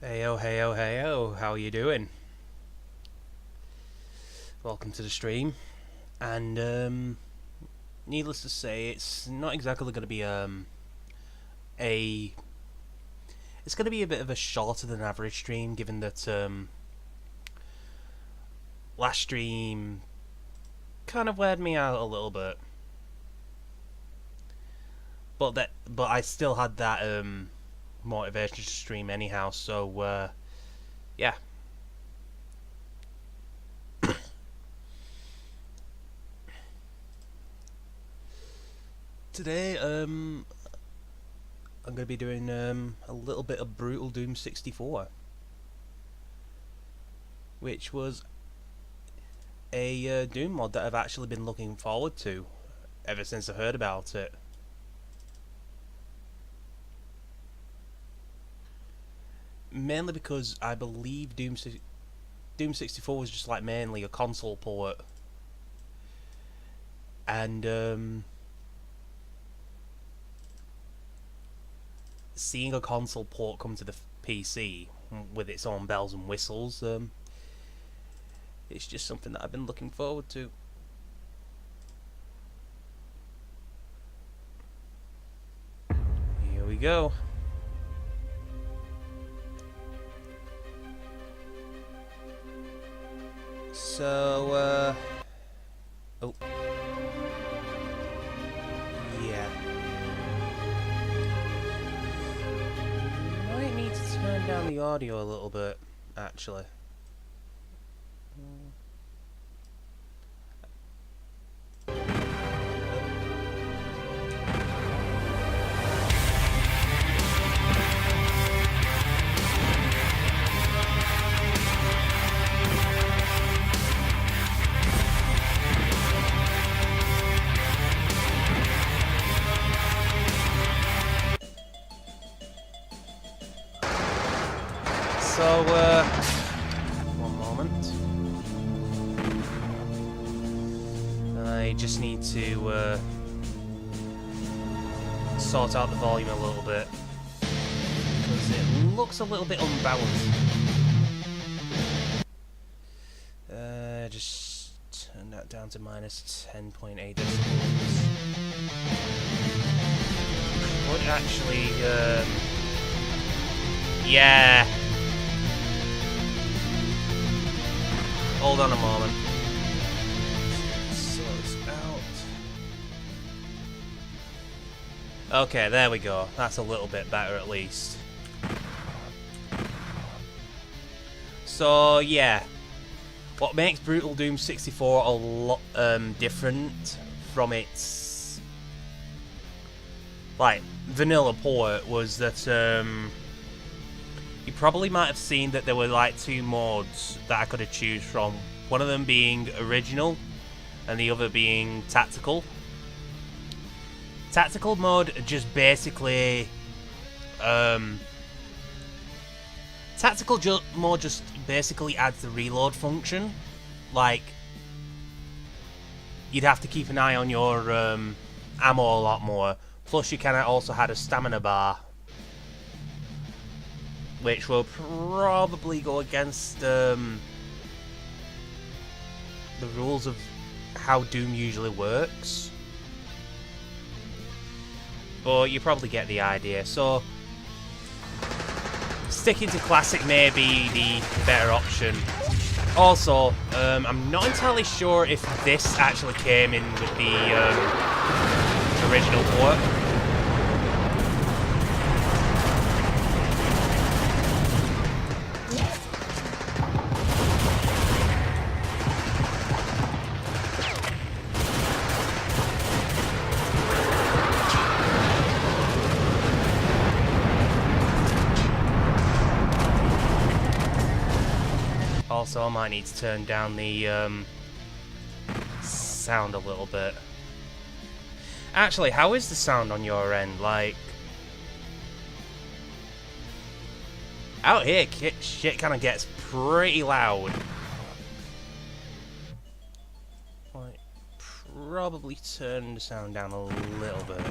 Heyo, heyo, heyo, how are you doing? Welcome to the stream. And, needless to say, it's not exactly going to be, a... It's going to be a bit of a shorter than average stream, given that, last stream kind of weared me out a little bit. But I still had that, motivation to stream anyhow, so, yeah. Today, I'm going to be doing a little bit of Brutal Doom 64, which was a Doom mod that I've actually been looking forward to ever since I heard about it. Mainly because I believe Doom 64 was just like mainly a console port, and seeing a console port come to the PC with its own bells and whistles, it's just something that I've been looking forward to. Here we go. So, oh. Yeah. Might need to turn down the audio a little bit, actually. So, one moment. I just need to sort out the volume a little bit, because it looks a little bit unbalanced. Just turn that down to minus 10.8 decibels. Would actually, yeah. Hold on a moment. Slow this out. Okay, there we go. That's a little bit better at least. So, yeah. What makes Brutal Doom 64 a lot different from its like vanilla port was that you probably might have seen that there were like two modes that I could have choose from. One of them being original and the other being tactical. Tactical mode just basically tactical mode just basically adds the reload function. Like, you'd have to keep an eye on your ammo a lot more. Plus you kind of also had a stamina bar, which will probably go against the rules of how Doom usually works. But you probably get the idea. So, sticking to classic may be the better option. Also, I'm not entirely sure if this actually came in with the original port. Also, I might need to turn down the sound a little bit. Actually, how is the sound on your end? Like, out here, shit kind of gets pretty loud. Like, probably turn the sound down a little bit.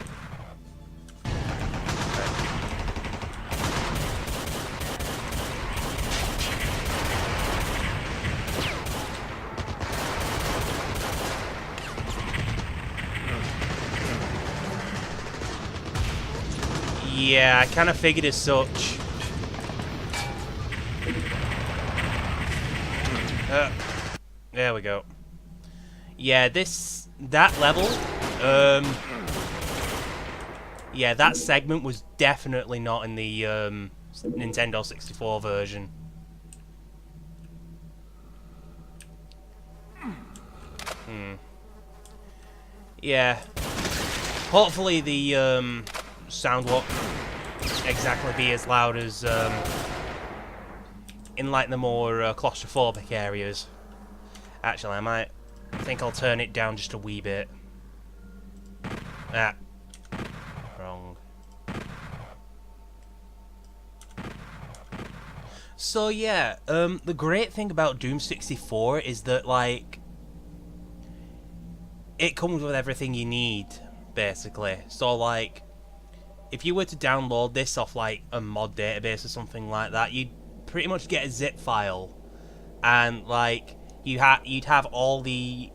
Yeah, I kind of figured as such. There we go. Yeah, that level, yeah, that segment was definitely not in the Nintendo 64 version. Yeah. Hopefully the sound won't exactly be as loud as in like the more claustrophobic areas. Actually, I think I'll turn it down just a wee bit. Ah, wrong. So yeah, the great thing about Doom 64 is that like it comes with everything you need, basically. So like, if you were to download this off like a mod database or something like that, you'd pretty much get a zip file, and like you'd have all the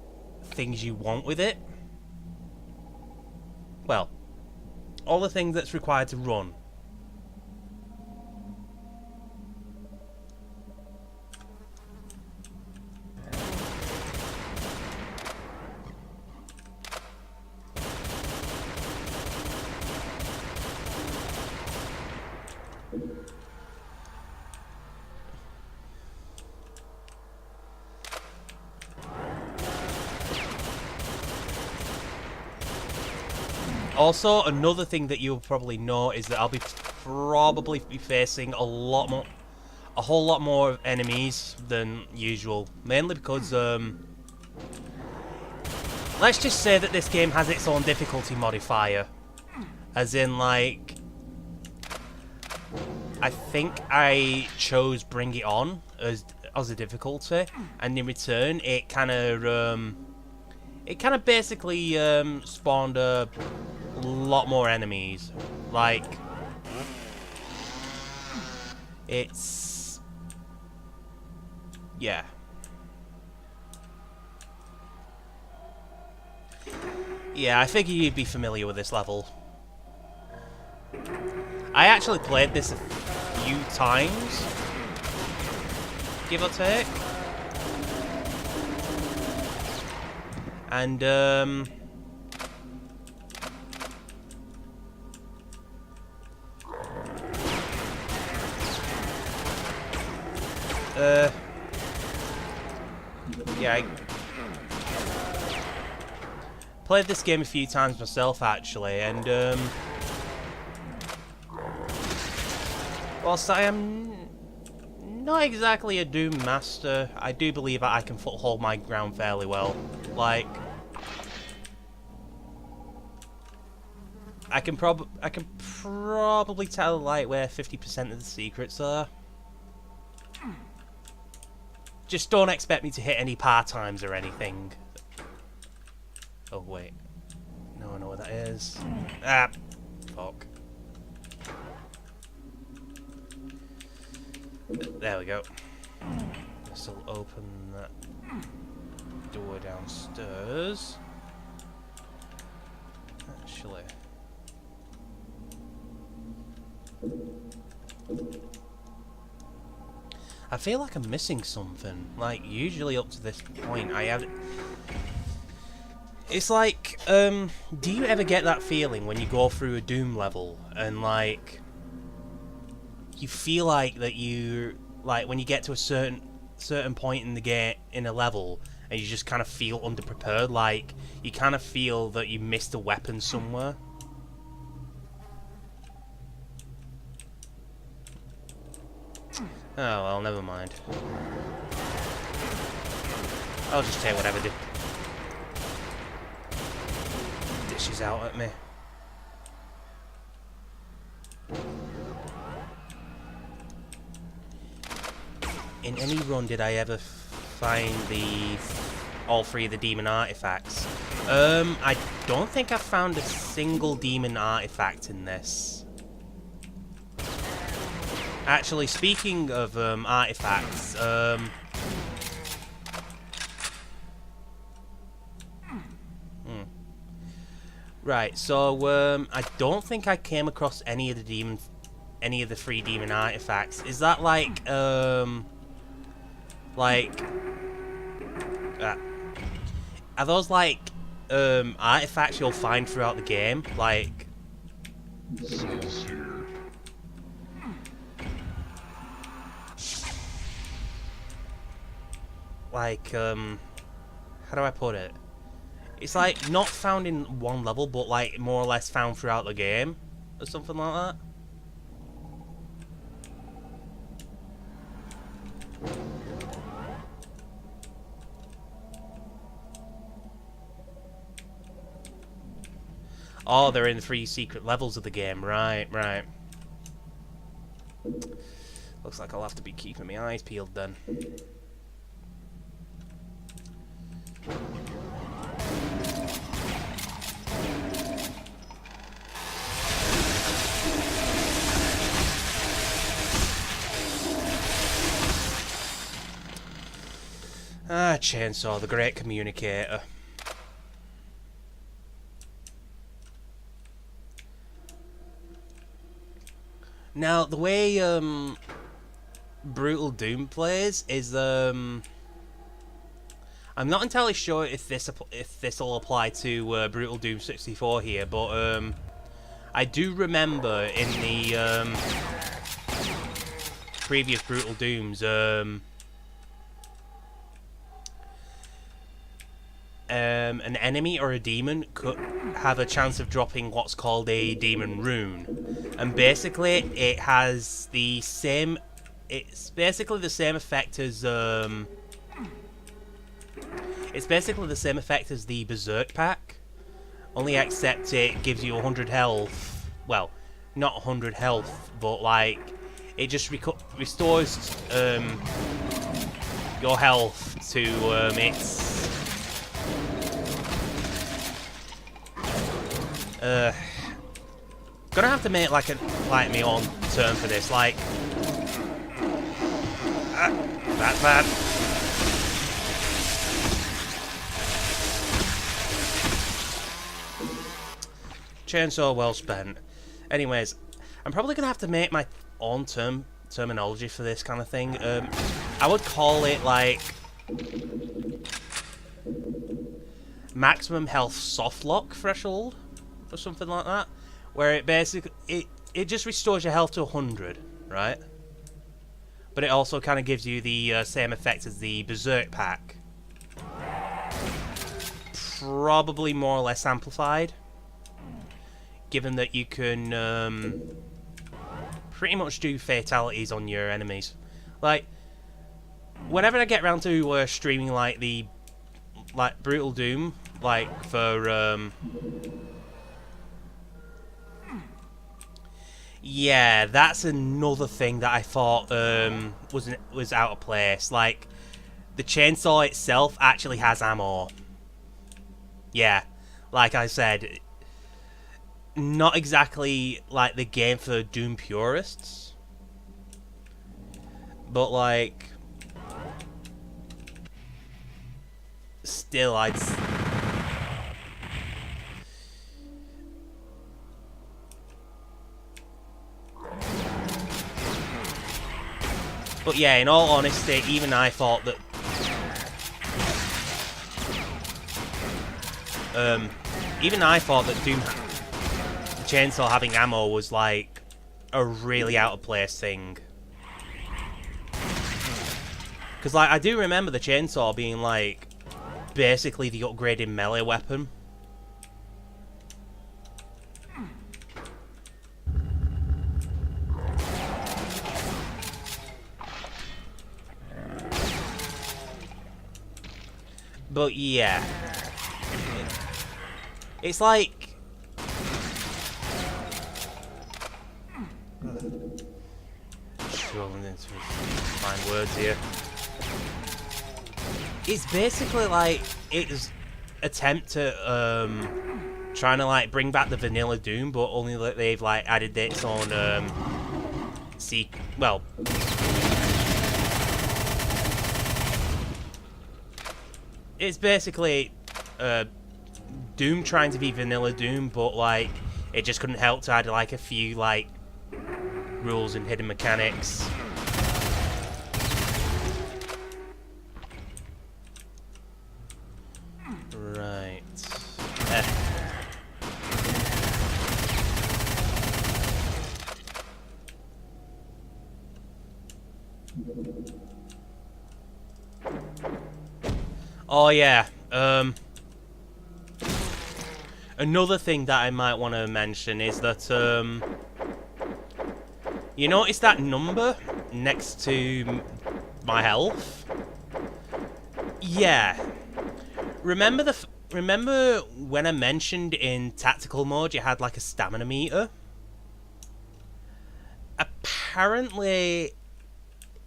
things you want with it. Well, all the things that's required to run. Also, another thing that you'll probably know is that I'll be probably be facing a whole lot more enemies than usual. Mainly because, let's just say that this game has its own difficulty modifier. As in, like, I think I chose Bring It On as a difficulty, and in return, it kind of basically spawned a lot more enemies. Like, it's... yeah. Yeah, I figure you'd be familiar with this level. I actually played this a few times, give or take. And, yeah, I played this game a few times myself, actually, and, whilst I am not exactly a Doom master, I do believe that I can hold my ground fairly well. Like, I can probably tell like where 50% of the secrets are. Just don't expect me to hit any part-times or anything. Oh wait, no, I know what that is. Ah, fuck. There we go. This will open that door downstairs. Actually. I feel like I'm missing something. Like, usually up to this point, I have... It's like, do you ever get that feeling when you go through a Doom level and, like... you feel like that you... like, when you get to a certain point in the game, in a level, and you just kind of feel underprepared, like, you kind of feel that you missed a weapon somewhere. Oh, well, never mind. I'll just take whatever dishes out at me. In any run did I ever find all three of the demon artifacts? I don't think I've found a single demon artifact in this. Actually, speaking of artifacts, Right, so I don't think I came across any of the three demon artifacts. Is that like uh, are those like artifacts you'll find throughout the game? Like how do I put it? It's like not found in one level, but like more or less found throughout the game, or something like that. Oh, they're in 3 secret levels of the game. Right, right. Looks like I'll have to be keeping my eyes peeled then. Ah, Chainsaw, the great communicator. Now, the way Brutal Doom plays is I'm not entirely sure if this'll apply to Brutal Doom 64 here, but I do remember in the previous Brutal Dooms an enemy or a demon could have a chance of dropping what's called a demon rune, and basically it has the same. It's basically the same effect as It's basically the same effect as the Berserk pack, only except it gives you 100 health. Well, not 100 health, but like it just restores your health to its. Gonna have to make like my own term for this. Like that's bad. Chainsaw well spent. Anyways, I'm probably gonna have to make my own terminology for this kind of thing. I would call it like maximum health soft lock threshold or something like that, where it basically it just restores your health to 100, right? But it also kind of gives you the same effect as the Berserk pack, probably more or less amplified, given that you can pretty much do fatalities on your enemies. Like, whenever I get around to streaming like Brutal Doom, like for yeah, that's another thing that I thought was out of place. Like, the chainsaw itself actually has ammo. Yeah, like I said, not exactly like the game for Doom purists, but like still but yeah, in all honesty, even I thought that Doom chainsaw having ammo was like a really out of place thing, because like I do remember the chainsaw being like basically the upgraded melee weapon. But yeah, it's like struggling to find words here. It's basically like its attempt to trying to like bring back the vanilla Doom, but only that they've like added its own well, it's basically Doom trying to be vanilla Doom, but like it just couldn't help to add like a few like rules and hidden mechanics. Right. Oh yeah. Another thing that I might want to mention is that you notice that number next to my health? Yeah. Remember when I mentioned in tactical mode you had like a stamina meter? Apparently,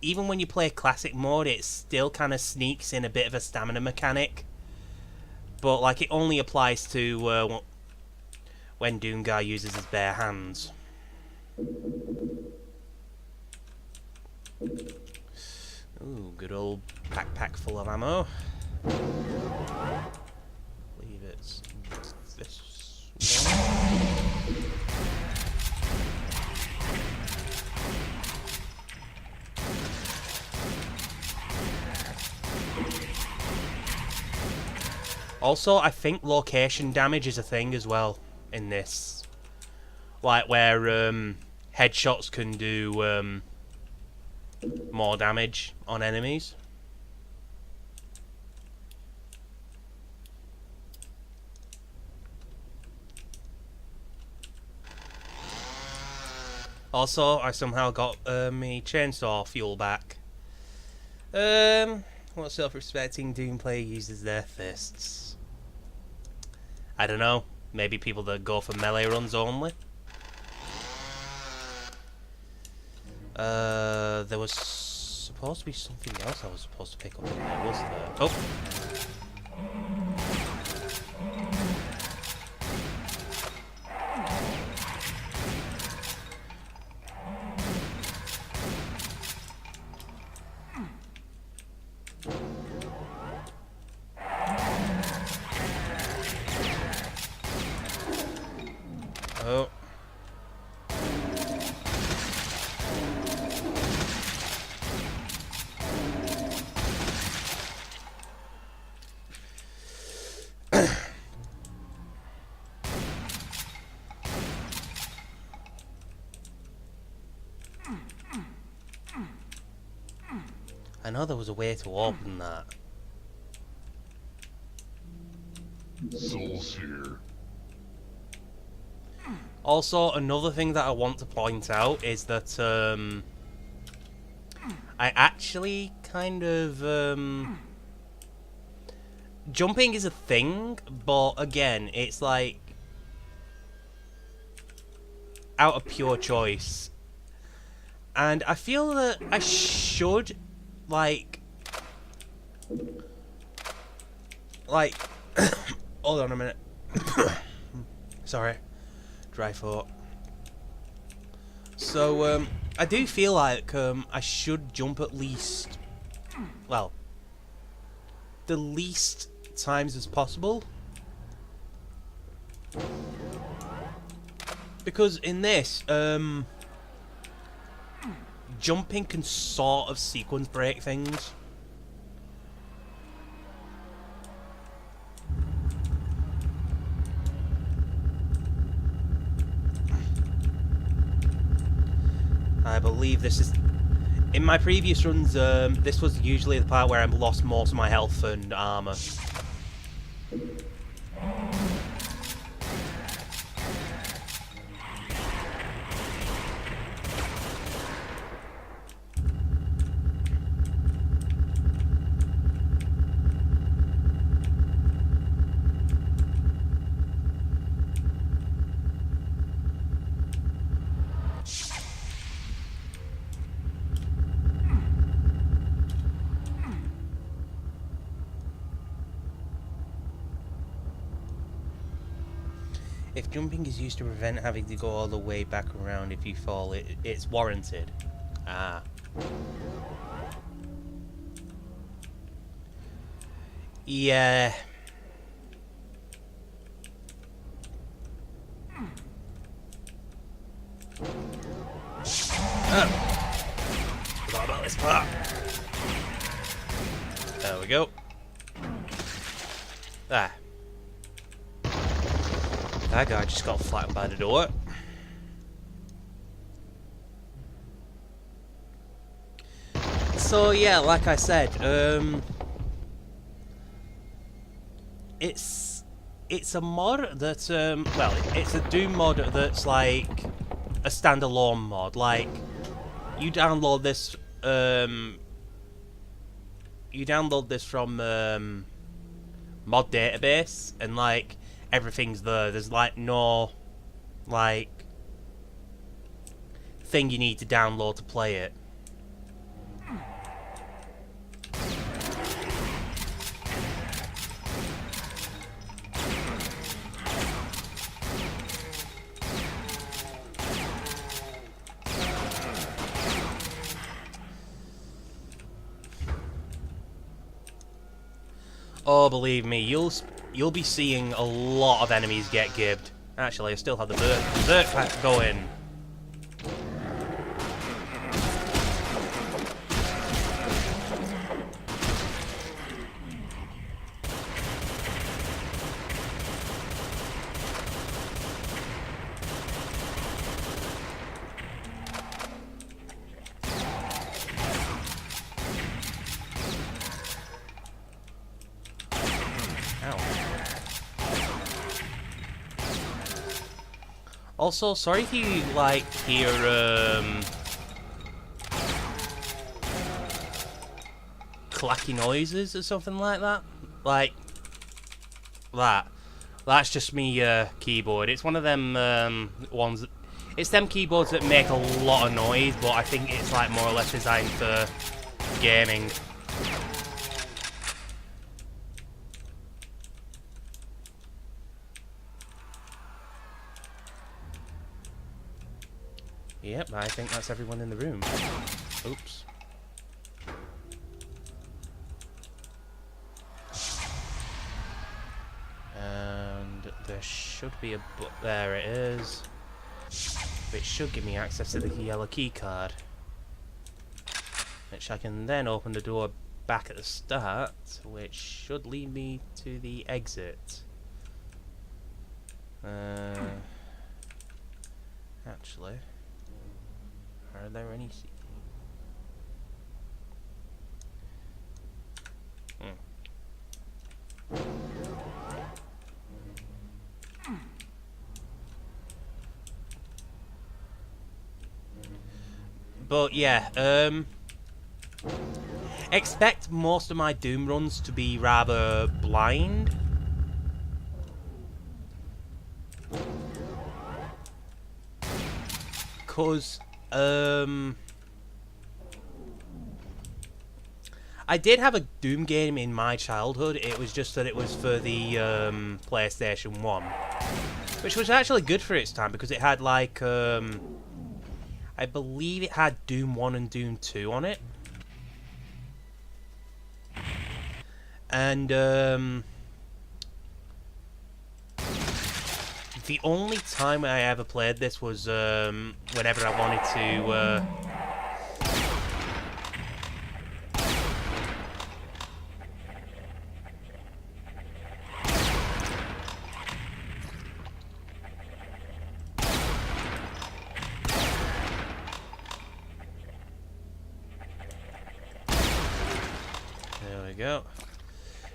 even when you play classic mode, it still kind of sneaks in a bit of a stamina mechanic. But like it only applies to when Doomguy uses his bare hands. Ooh, good old backpack full of ammo. Leave it this one. Also, I think location damage is a thing as well in this. Like where headshots can do more damage on enemies. Also, I somehow got my chainsaw fuel back. What self-respecting Doom player uses their fists? I don't know. Maybe people that go for melee runs only. There was supposed to be something else I was supposed to pick up in there, was there? Oh! Oh. I know there was a way to open that. Souls here. Also, another thing that I want to point out is that I actually kind of jumping is a thing, but again, it's like out of pure choice. And I feel that I should like hold on a minute. Sorry. Dry thought. So, I do feel like I should jump at least, well, the least times as possible. Because in this, jumping can sort of sequence break things. I believe this is... In my previous runs, this was usually the part where I lost most of my health and armor. If jumping is used to prevent having to go all the way back around if you fall, it's warranted. Ah. Yeah. There we go. There. That guy just got flattened by the door. So yeah, like I said, it's a mod that well, it's a Doom mod that's like a standalone mod. Like you download this from mod database, and like everything's there. There's like no like thing you need to download to play it. Oh, believe me, you'll be seeing a lot of enemies get gibbed. Actually, I still have the berserk pack going. Also, sorry if you like hear clacky noises or something like that. Like that. That's just me keyboard. It's one of them ones. It's them keyboards that make a lot of noise, but I think it's like more or less designed for gaming. Yep, I think that's everyone in the room. Oops. And there should be a book. There it is. Which should give me access to the yellow key card. Which I can then open the door back at the start, which should lead me to the exit. Actually... Are there any... But yeah, expect most of my Doom runs to be rather blind. Because I did have a Doom game in my childhood. It was just that it was for the PlayStation 1, which was actually good for its time because it had like I believe it had Doom 1 and Doom 2 on it. And the only time I ever played this was whenever I wanted to there we go.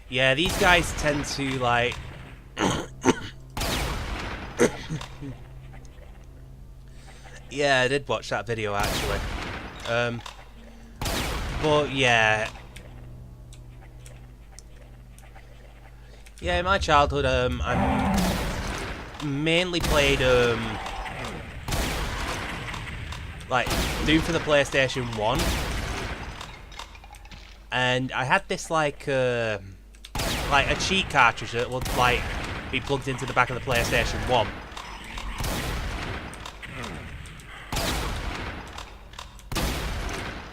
Yeah, these guys tend to like yeah, I did watch that video actually. But yeah. Yeah, in my childhood, I mainly played like Doom for the PlayStation 1. And I had this like a cheat cartridge that would like be plugged into the back of the PlayStation 1.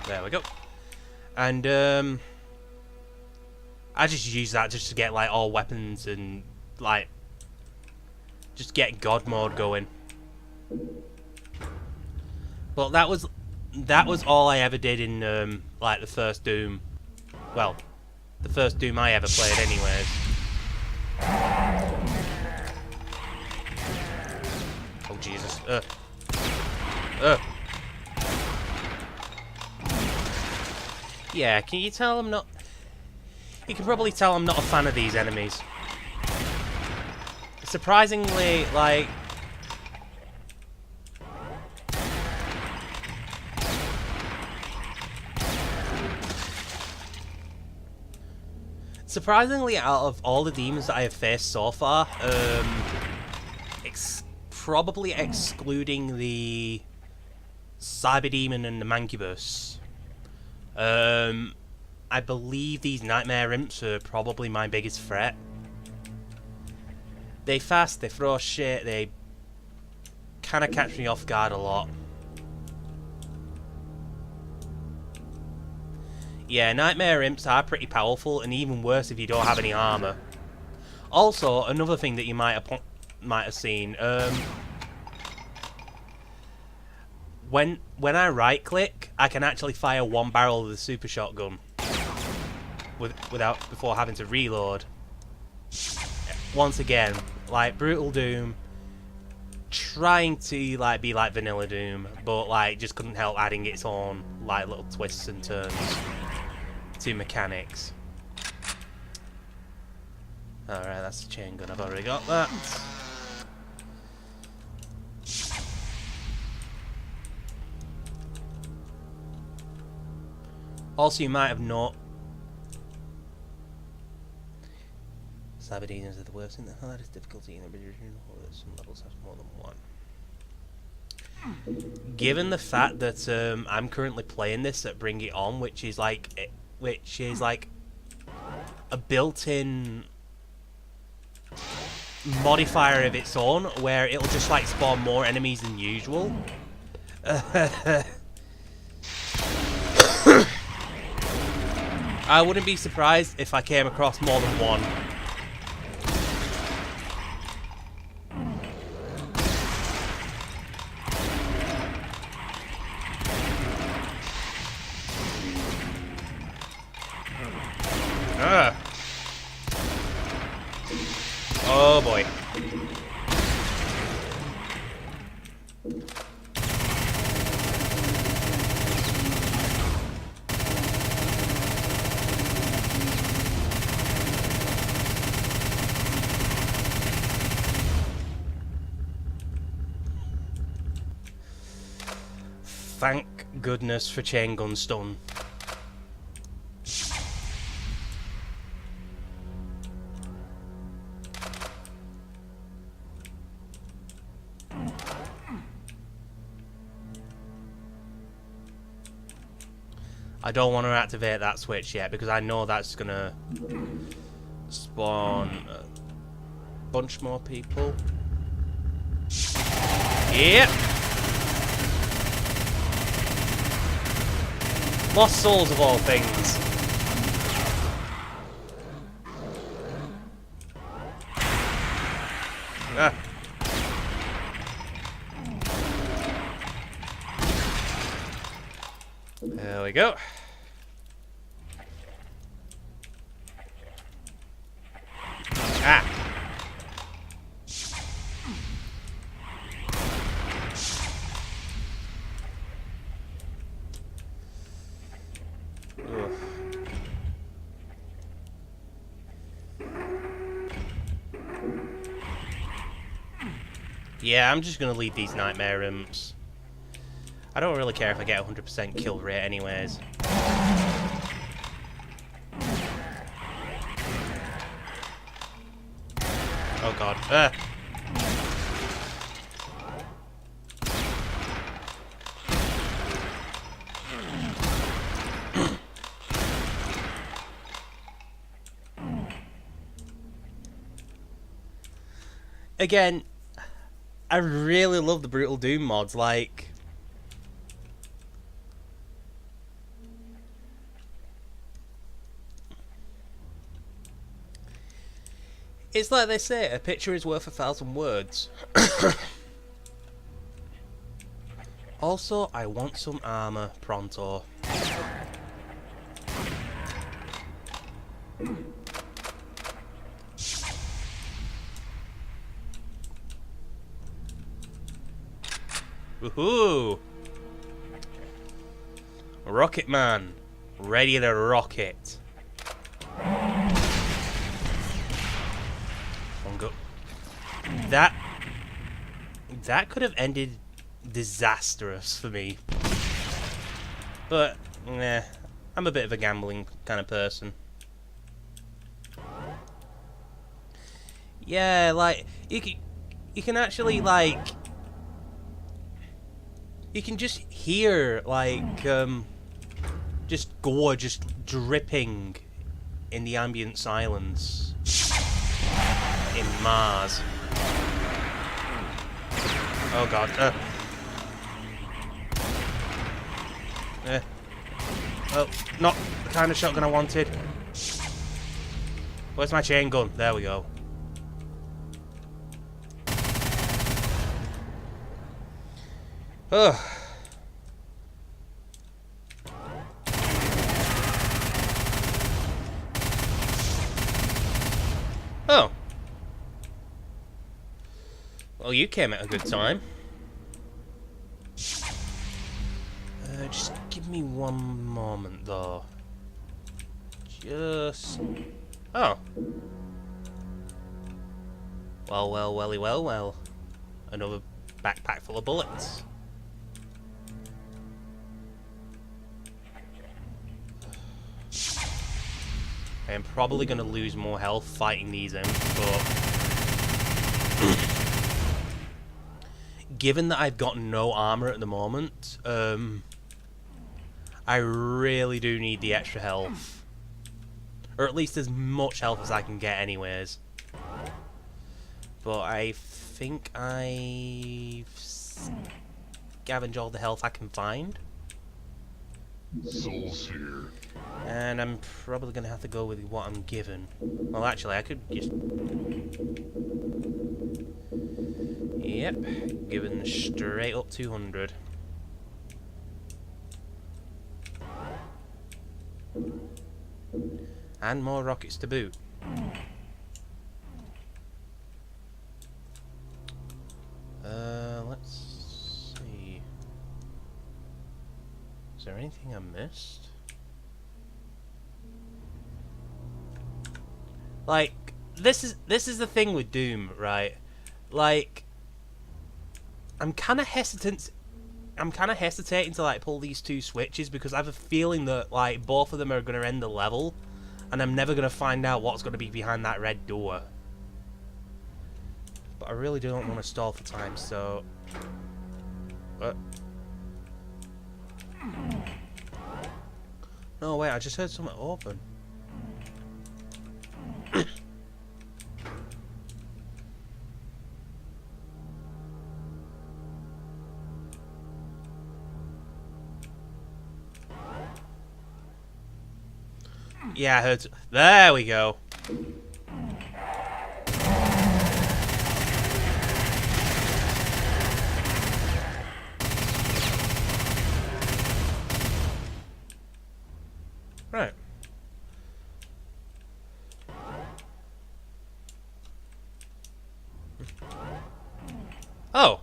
There we go. And I just use that just to get like all weapons and like just get God mode going. But that was that was all I ever did in like the first Doom. Well, the first Doom I ever played, anyways. Oh Jesus! Yeah, can you tell I'm not? You can probably tell I'm not a fan of these enemies. Surprisingly, like. Surprisingly, out of all the demons that I have faced so far, probably excluding the Cyber Demon and the Mancubus, I believe these Nightmare Imps are probably my biggest threat. They fast, they throw shit, they kind of catch me off guard a lot. Yeah, Nightmare Imps are pretty powerful, and even worse if you don't have any armor. Also, another thing that you might have seen, when I right click, I can actually fire one barrel of the super shotgun before having to reload. Once again, like Brutal Doom, trying to like be like Vanilla Doom, but like just couldn't help adding its own like little twists and turns to mechanics. Alright, that's the chain gun, I've already got that. Also, you might have not. Cyber demons are the worst in the hardest difficulty in the original horror. Some levels have more than one. Given the fact that I'm currently playing this at Bring It On, which is like a built-in modifier of its own, where it'll just like spawn more enemies than usual. I wouldn't be surprised if I came across more than one. Oh boy. Thank goodness for chain gun stun. I don't want to activate that switch yet because I know that's gonna spawn a bunch more people. Yep. Lost souls of all things. Ah. There we go. Ah. Ugh. Yeah, I'm just gonna leave these Nightmare Imps. I don't really care if I get 100% kill rate anyways. Oh god. Again, I really love the Brutal Doom mods, like... It's like they say, a picture is worth 1,000 words. Also, I want some armor pronto. Woohoo! Rocket Man, ready to rocket. One go. That could have ended disastrous for me. But, nah, I'm a bit of a gambling kind of person. Yeah, like, you can actually, like, you can just hear, like, just gore just dripping in the ambient silence in Mars. Oh god. Oh, not the kind of shotgun I wanted. Where's my chain gun? There we go. Ugh. Oh. Well, you came at a good time. Just give me one moment, though. Just... Oh. Well, well, welly, well, well. Another backpack full of bullets. I am probably going to lose more health fighting these imps, but... given that I've got no armor at the moment, I really do need the extra health. Or at least as much health as I can get anyways. But I think I've scavenged all the health I can find. Souls here. And I'm probably going to have to go with what I'm given. Well, actually, I could just... Yep, given straight up 200. And more rockets to boot. Let's see. Is there anything I missed? Like, this is the thing with Doom, right? Like, I'm kind of hesitating to like pull these two switches because I have a feeling that like both of them are going to end the level, and I'm never going to find out what's going to be behind that red door. But I really don't want to stall for time, so. No, wait, I just heard something open. Yeah, I heard. There we go. Right. Oh.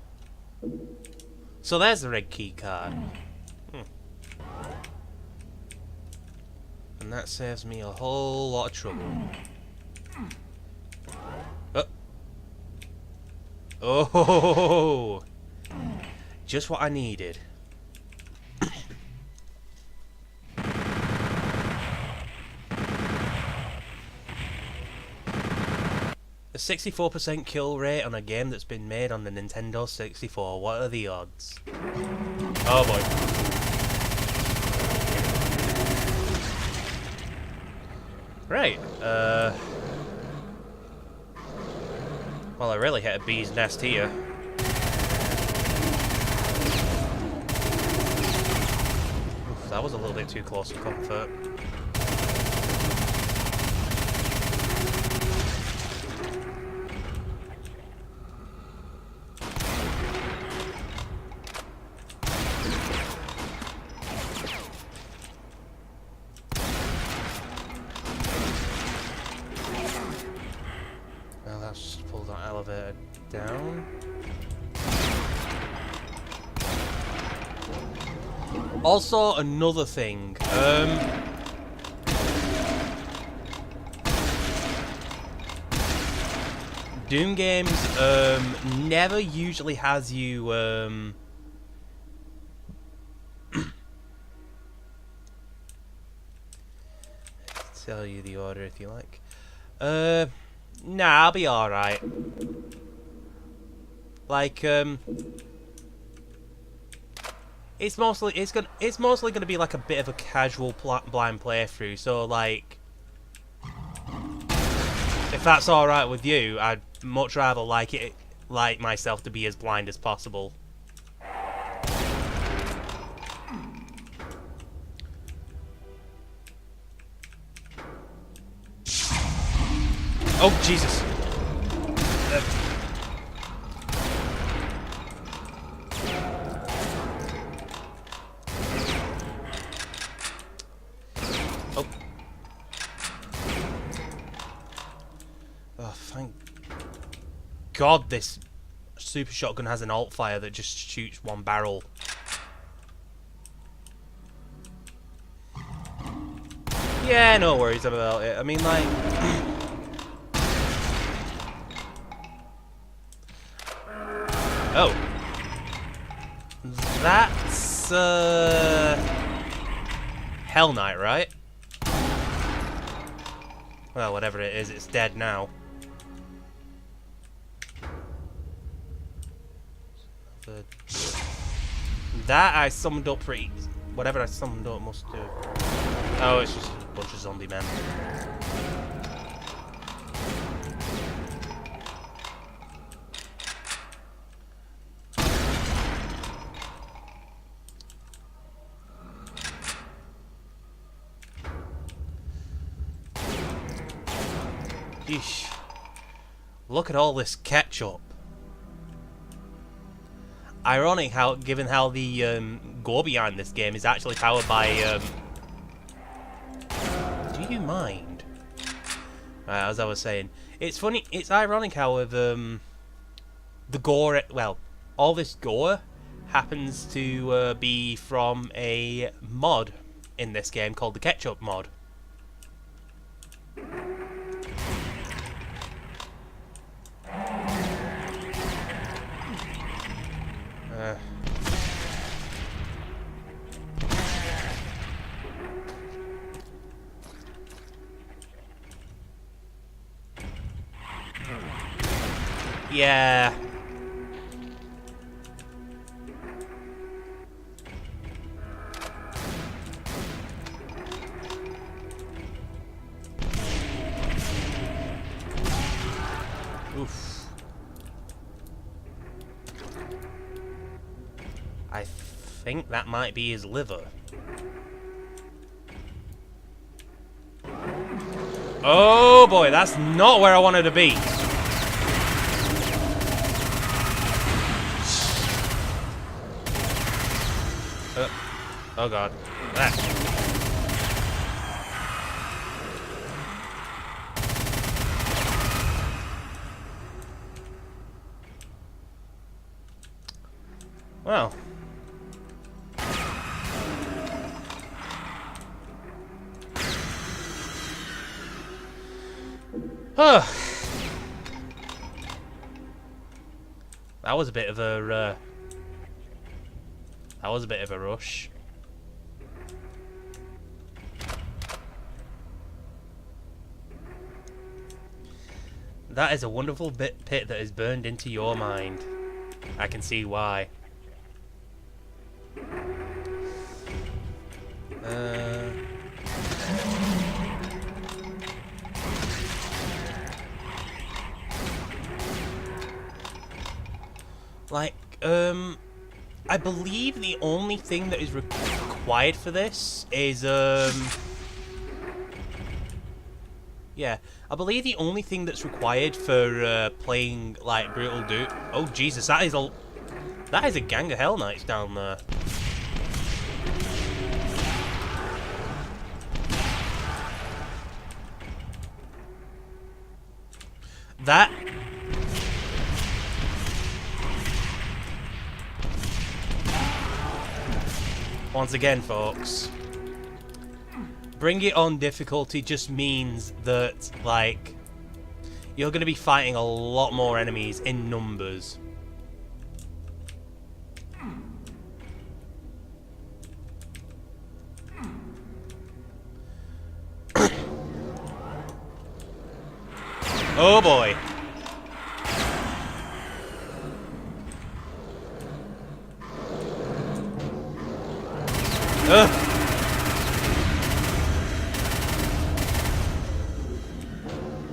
So there's the red key card. And that saves me a whole lot of trouble. Oh! Just what I needed. A 64% kill rate on a game that's been made on the Nintendo 64. What are the odds? Oh boy. Right, well, I really hit a bee's nest here. Oof, that was a little bit too close for comfort. That elevator down. Also, another thing. Doom games never usually has you tell you the order if you like. Nah, I'll be alright. Like, it's mostly gonna be like a bit of a casual blind playthrough. So like, if that's alright with you, I'd much rather like myself to be as blind as possible. Oh Jesus! Oh. Oh, thank God this super shotgun has an alt fire that just shoots one barrel. Yeah, no worries about it. I mean, like... Oh. That's, Hell Knight, right? Well, whatever it is, it's dead now. That I summoned up pretty... Whatever I summoned up must do. Oh, it's just a bunch of zombie men. Yeesh. Look at all this ketchup. Ironic how, given how the gore behind this game is actually powered by. Do you mind? As I was saying, it's funny. It's ironic how the gore. Well, all this gore happens to be from a mod in this game called the Ketchup mod. Yeah. Oof. I think that might be his liver. Oh boy, that's not where I wanted to be. Oh god. Well. That was a bit of a rush. That is a wonderful pit that is burned into your mind. I can see why. I believe the only thing that is required for this is, yeah, I believe the only thing that's required for, playing, like, Brutal Doom... Oh, Jesus, that is a gang of Hell Knights down there. Once again, folks, bring it on difficulty just means that, like, you're going to be fighting a lot more enemies in numbers. Oh boy. Ugh.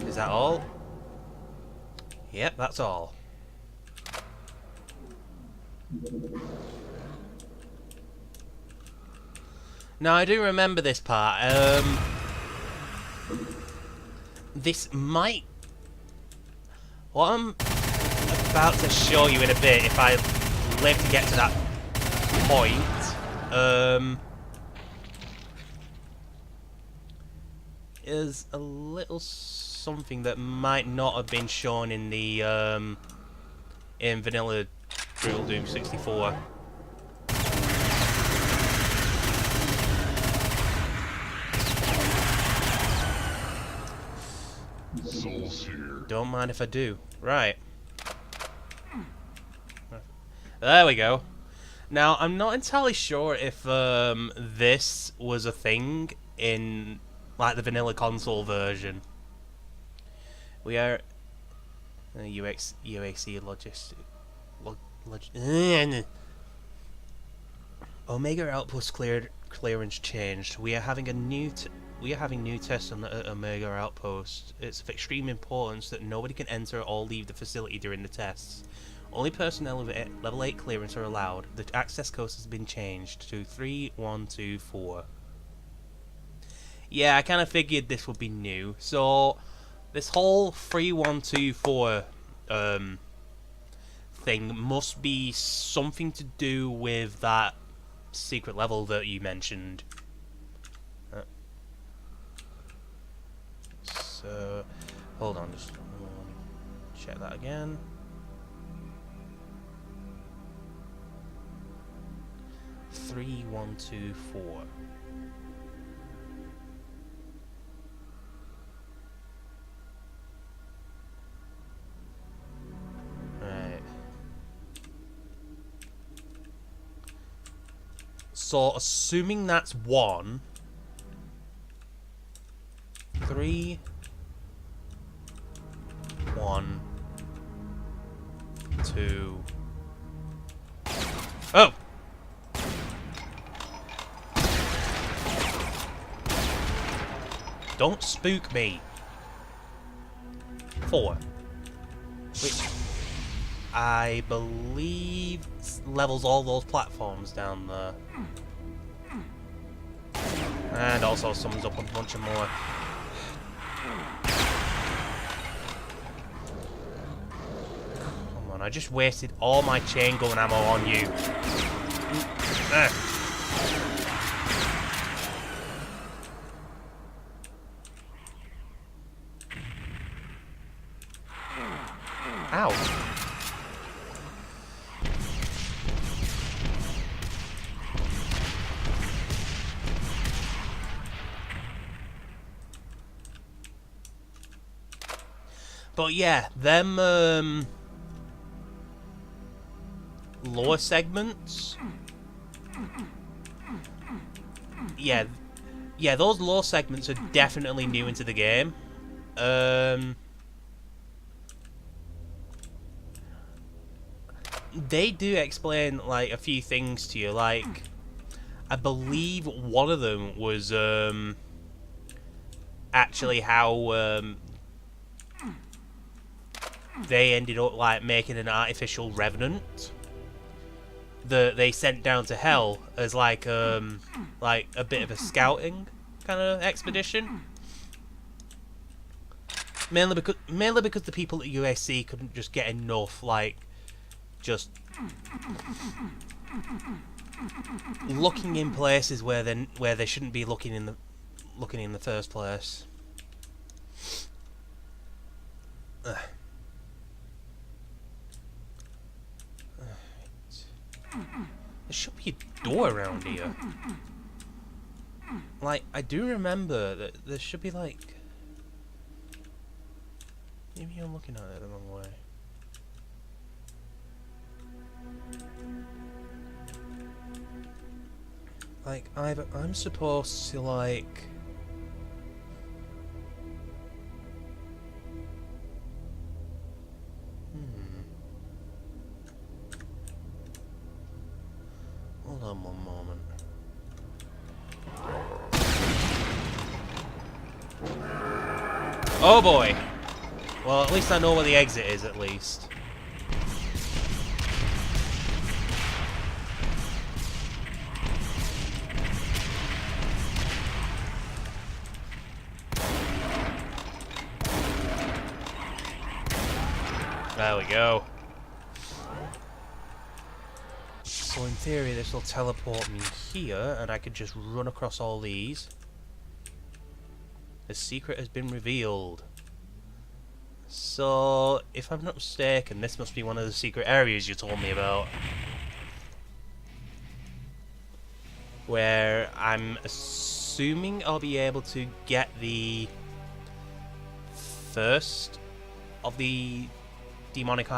Is that all? Yep, that's all. Now, I do remember this part. This might... What I'm about to show you in a bit, if I live to get to that point, is a little something that might not have been shown in the in vanilla Brutal Doom 64. Souls here. Don't mind if I do. Right. There we go. Now, I'm not entirely sure if this was a thing in like the vanilla console version. We are UAC logistic. Omega Outpost clearance changed. We are having new tests on the Omega Outpost. It's of extreme importance that nobody can enter or leave the facility during the tests. Only personnel with level 8 clearance are allowed. The access code has been changed to 3124. Yeah, I kind of figured this would be new. So, this whole 3124 thing must be something to do with that secret level that you mentioned. So, hold on, just check that again. Three, 1, 2, 4. Right. So, assuming that's 1, 3, 1, 2. Oh! Don't spook me. 4. Which I believe levels all those platforms down there. And also sums up a bunch of more. Come on, I just wasted all my chain gun ammo on you. Ow. But yeah, them lore segments. Yeah, those lore segments are definitely new into the game. They do explain like a few things to you, like I believe one of them was actually how they ended up like making an artificial revenant that they sent down to hell as like a bit of a scouting kind of expedition. Mainly because the people at UAC couldn't just get enough like just looking in places where they shouldn't be looking in the first place. There should be a door around here. Like, I do remember that there should be, like... Maybe I'm looking at it the wrong way. Like, either I'm supposed to, like... Hold on one moment. Oh boy! Well, at least I know where the exit is, at least. There we go. So in theory this will teleport me here, and I could just run across all these. The secret has been revealed. So, if I'm not mistaken, this must be one of the secret areas you told me about. Where I'm assuming I'll be able to get the first of the demonic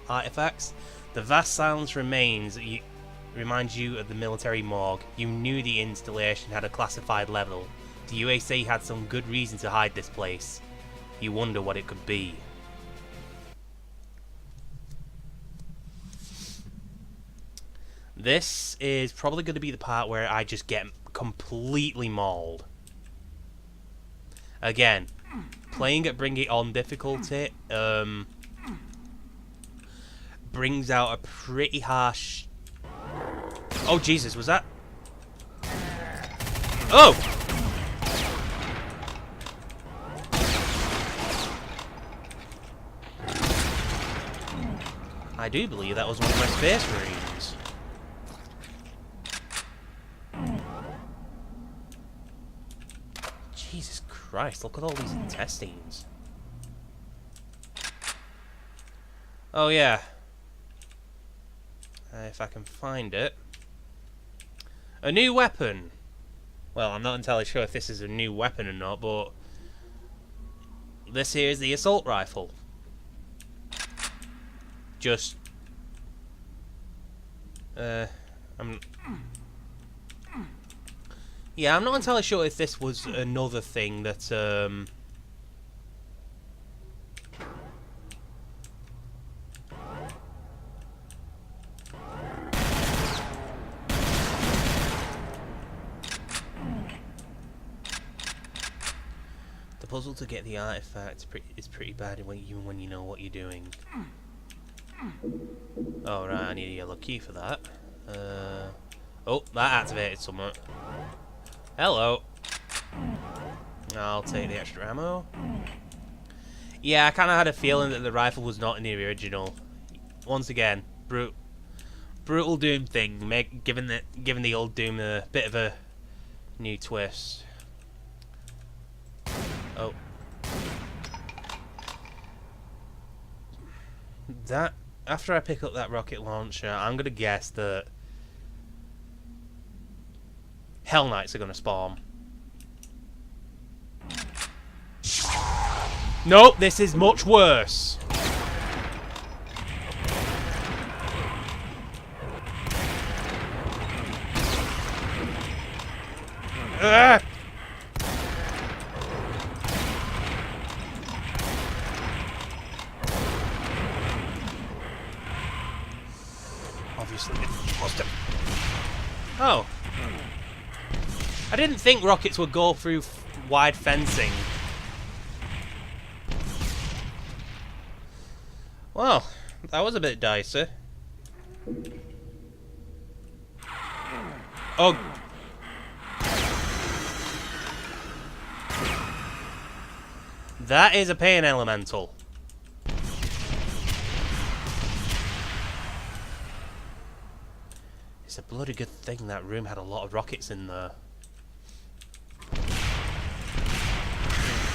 artifacts. The vast silence reminds you of the military morgue. You knew the installation had a classified level. The USA had some good reason to hide this place. You wonder what it could be. This is probably going to be the part where I just get completely mauled. Again, playing at Bring It On difficulty brings out a pretty harsh... Oh Jesus, was that... Oh! I do believe that was one of my Space Marines. Jesus Christ, look at all these intestines. Oh yeah. If I can find it. A new weapon! Well, I'm not entirely sure if this is a new weapon or not, but... This here is the assault rifle. Just... Yeah, I'm not entirely sure if this was another thing that, The puzzle to get the artifact is pretty bad even when you know what you're doing. Oh right, I need a yellow key for that. Oh, that activated somewhat. Hello. I'll take the extra ammo. Yeah, I kind of had a feeling that the rifle was not in the original. Once again, brutal Doom thing, giving the old Doom a bit of a new twist. Oh. That, after I pick up that rocket launcher, I'm gonna guess that Hell Knights are gonna spawn. Nope, this is much worse. Ugh! Obviously, it must have. Oh. I didn't think rockets would go through wide fencing. Well, that was a bit dicey. Oh. That is a pain elemental. It's a bloody good thing that room had a lot of rockets in there.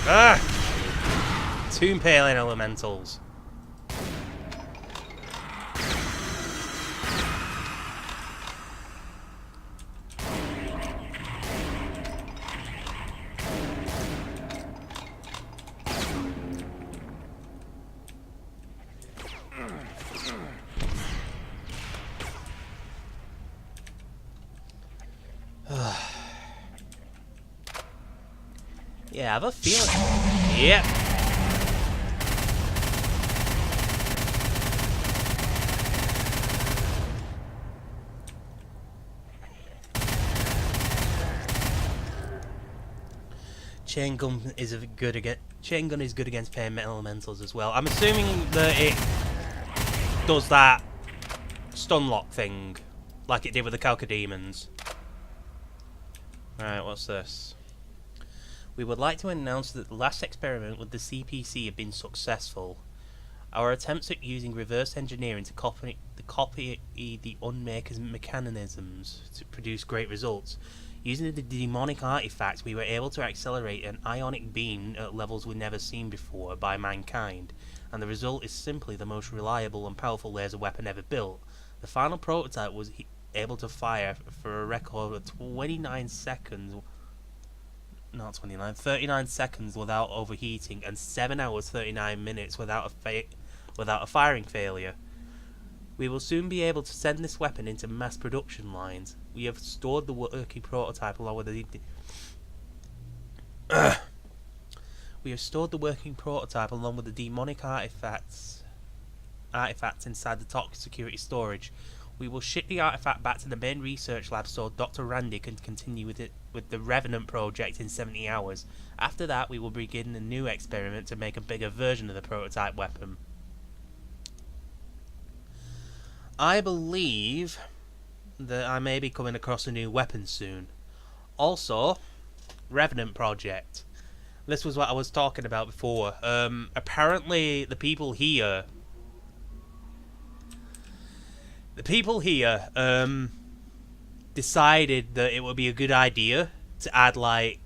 Ah! Two paling elementals. Yeah, I have a feeling. Yep. Chain gun is good against pain elementals as well. I'm assuming that it does that stun lock thing, like it did with the Calcademons. Right, what's this? We would like to announce that the last experiment with the CPC have been successful. Our attempts at using reverse engineering to copy the Unmaker's mechanisms to produce great results. Using the demonic artifacts, we were able to accelerate an ionic beam at levels we've never seen before by mankind, and the result is simply the most reliable and powerful laser weapon ever built. The final prototype was able to fire for a record of 39 seconds without overheating, and 7 hours 39 minutes without a firing failure. We will soon be able to send this weapon into mass production lines. We have stored the working prototype along with the demonic artifacts inside the top security storage. We will ship the artifact back to the main research lab so Dr. Randy can continue with the Revenant project in 70 hours. After that, we will begin a new experiment to make a bigger version of the prototype weapon. I believe that I may be coming across a new weapon soon. Also, Revenant project. This was what I was talking about before. Apparently the people here decided that it would be a good idea to add to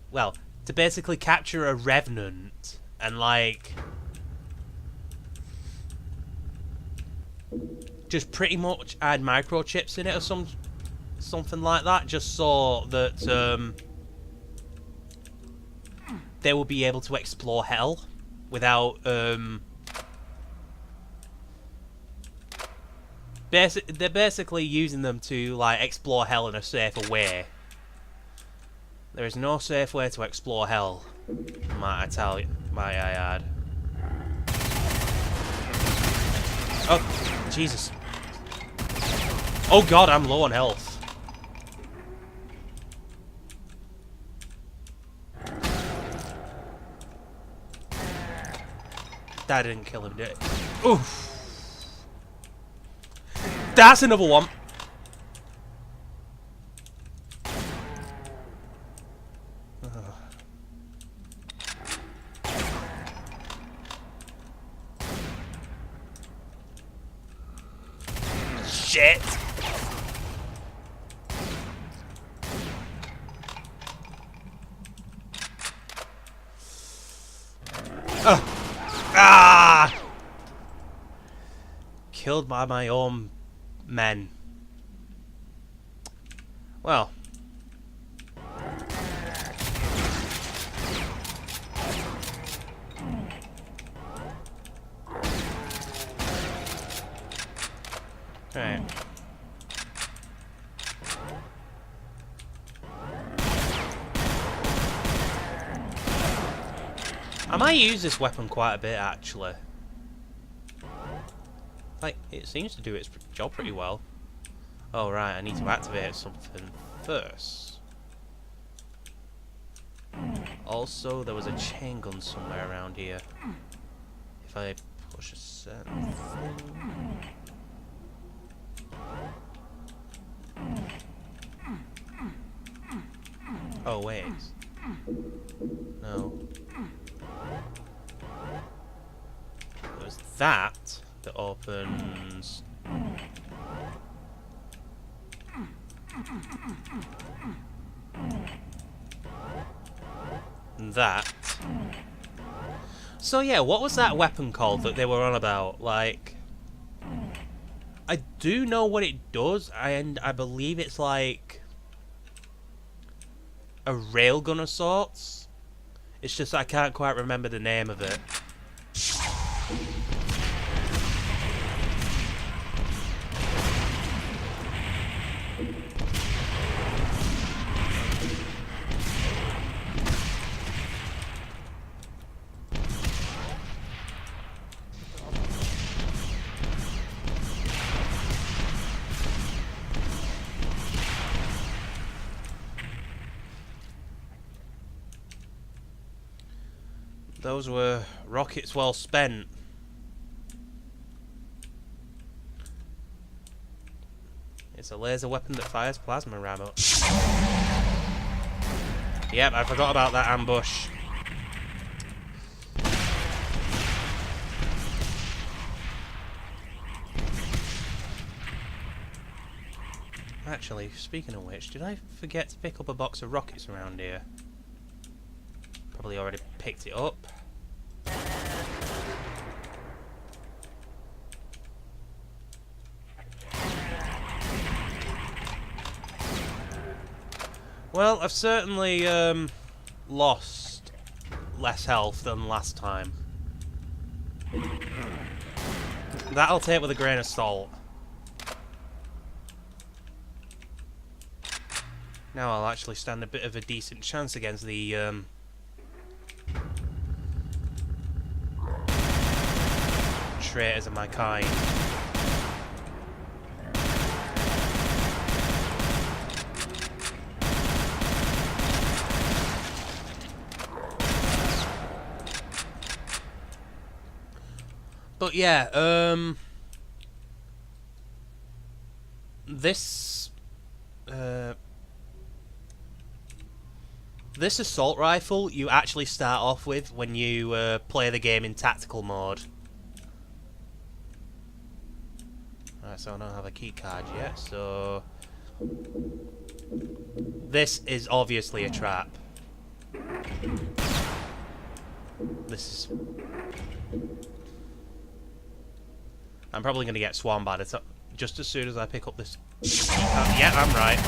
basically capture a Revenant and just pretty much add microchips in it or something like that, just so that they will be able to explore hell without they're basically using them to explore hell in a safer way. There is no safe way to explore hell, might I add. Oh, Jesus. Oh god, I'm low on health. That didn't kill him, did it? Oof. That's another one. Shit. Ah! Killed by my own men. Well. Right. I might use this weapon quite a bit, actually. It seems to do its job pretty well. Oh, right, I need to activate something first. Also, there was a chain gun somewhere around here. If I push a certain thing... Oh, wait. No. There's that opens... that. So yeah, what was that weapon called that they were on about? I do know what it does, and I believe it's like a railgun of sorts. It's just I can't quite remember the name of it. Those were rockets well spent. It's a laser weapon that fires plasma ammo. Yep, I forgot about that ambush. Actually, speaking of which, did I forget to pick up a box of rockets around here? Probably already picked it up. Well, I've certainly lost less health than last time. That I'll take with a grain of salt. Now I'll actually stand a bit of a decent chance against the traitors of my kind. But yeah, this this assault rifle you actually start off with when you play the game in tactical mode. Alright, so I don't have a key card yet, so this is obviously a trap. This is... I'm probably going to get swarmed by this just as soon as I pick up this key card. Yeah, I'm right.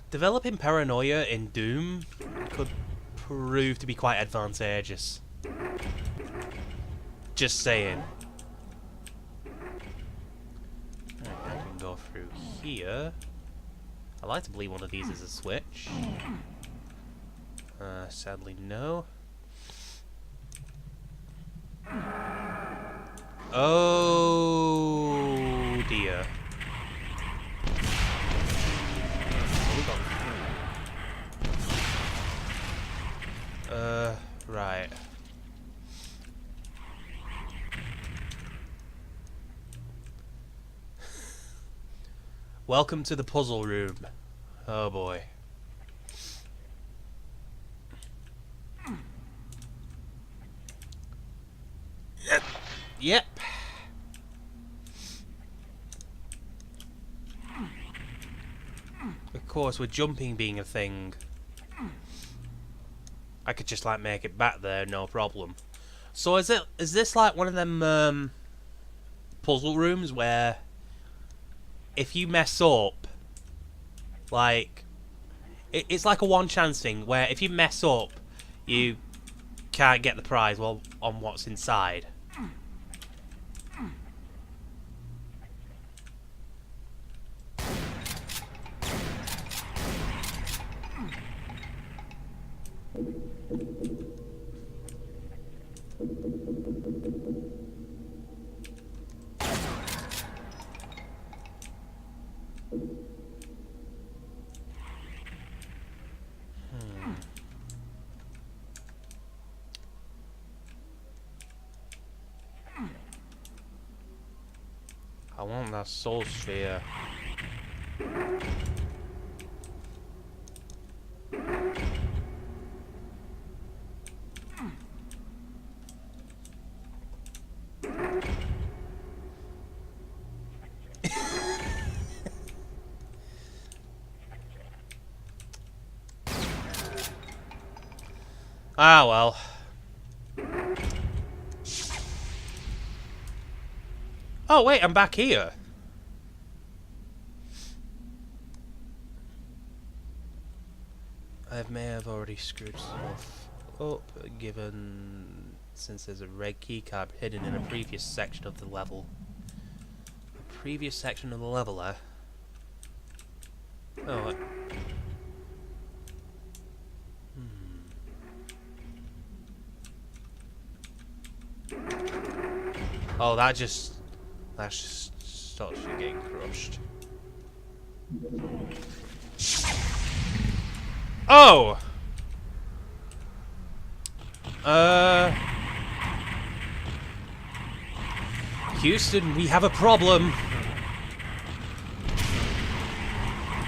Developing paranoia in Doom could prove to be quite advantageous. Just saying. Right, I can go through here. I like to believe one of these is a switch. Sadly, no. Oh dear. Right. Welcome to the puzzle room. Oh boy. Yep. Of course, with jumping being a thing, I could just like make it back there, no problem. So is this like one of them puzzle rooms where if you mess up, like it's like a one chance thing where if you mess up, you can't get the prize well on what's inside. I want that soul sphere. Ah well. Oh wait, I'm back here. I may have already screwed stuff up, given since there's a red keycard hidden in a previous section of the level. A previous section of the level, eh? Oh, what? Oh, that's just stops you getting crushed. Oh! Houston, we have a problem.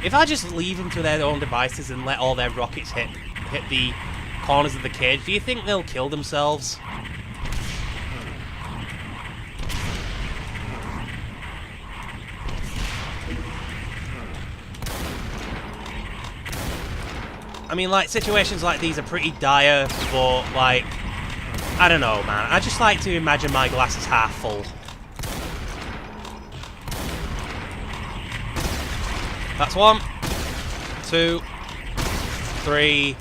If I just leave them to their own devices and let all their rockets hit the corners of the cage, do you think they'll kill themselves? I mean, like, situations like these are pretty dire, but, like, I don't know, man. I just like to imagine my glass is half full. That's 1, 2, 3.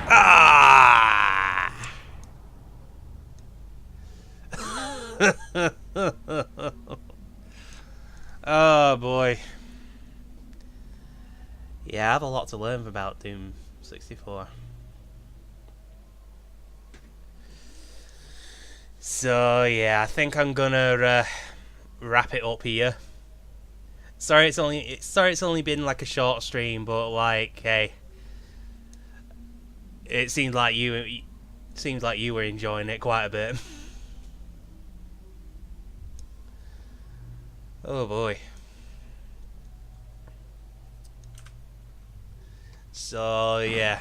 Ah! Oh boy. Yeah, I have a lot to learn about Doom 64. So yeah, I think I'm gonna wrap it up here. Sorry, it's only been like a short stream, but like, hey, it seemed like you were enjoying it quite a bit. Oh boy. So yeah.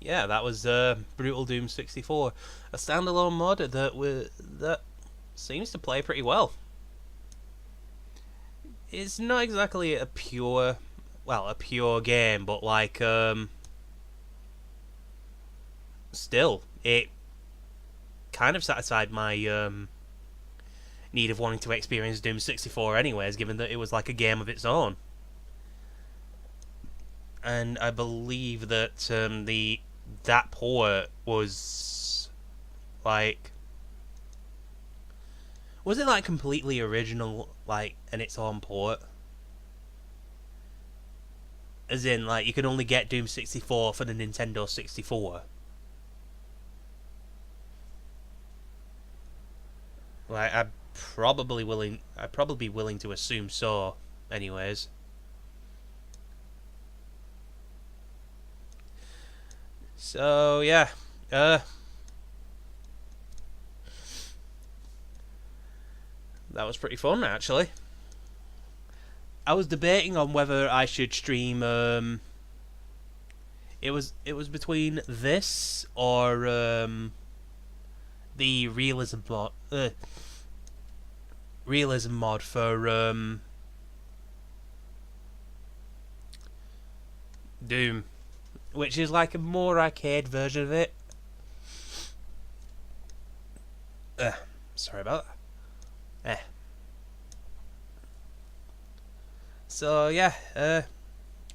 Yeah, that was Brutal Doom 64, a standalone mod that seems to play pretty well. It's not exactly a pure game, but like still, it kind of satisfied my need of wanting to experience Doom 64 anyways, given that it was like a game of its own. And I believe that that port was like, was it like completely original, like, and its own port? As in, like, you can only get Doom 64 for the Nintendo 64. Like, I'd probably be willing to assume so, anyways. So yeah, that was pretty fun actually. I was debating on whether I should stream. It was between this or the realism mod for Doom, which is like a more arcade version of it. Sorry about that. So yeah,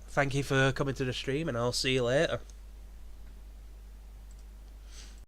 thank you for coming to the stream, and I'll see you later.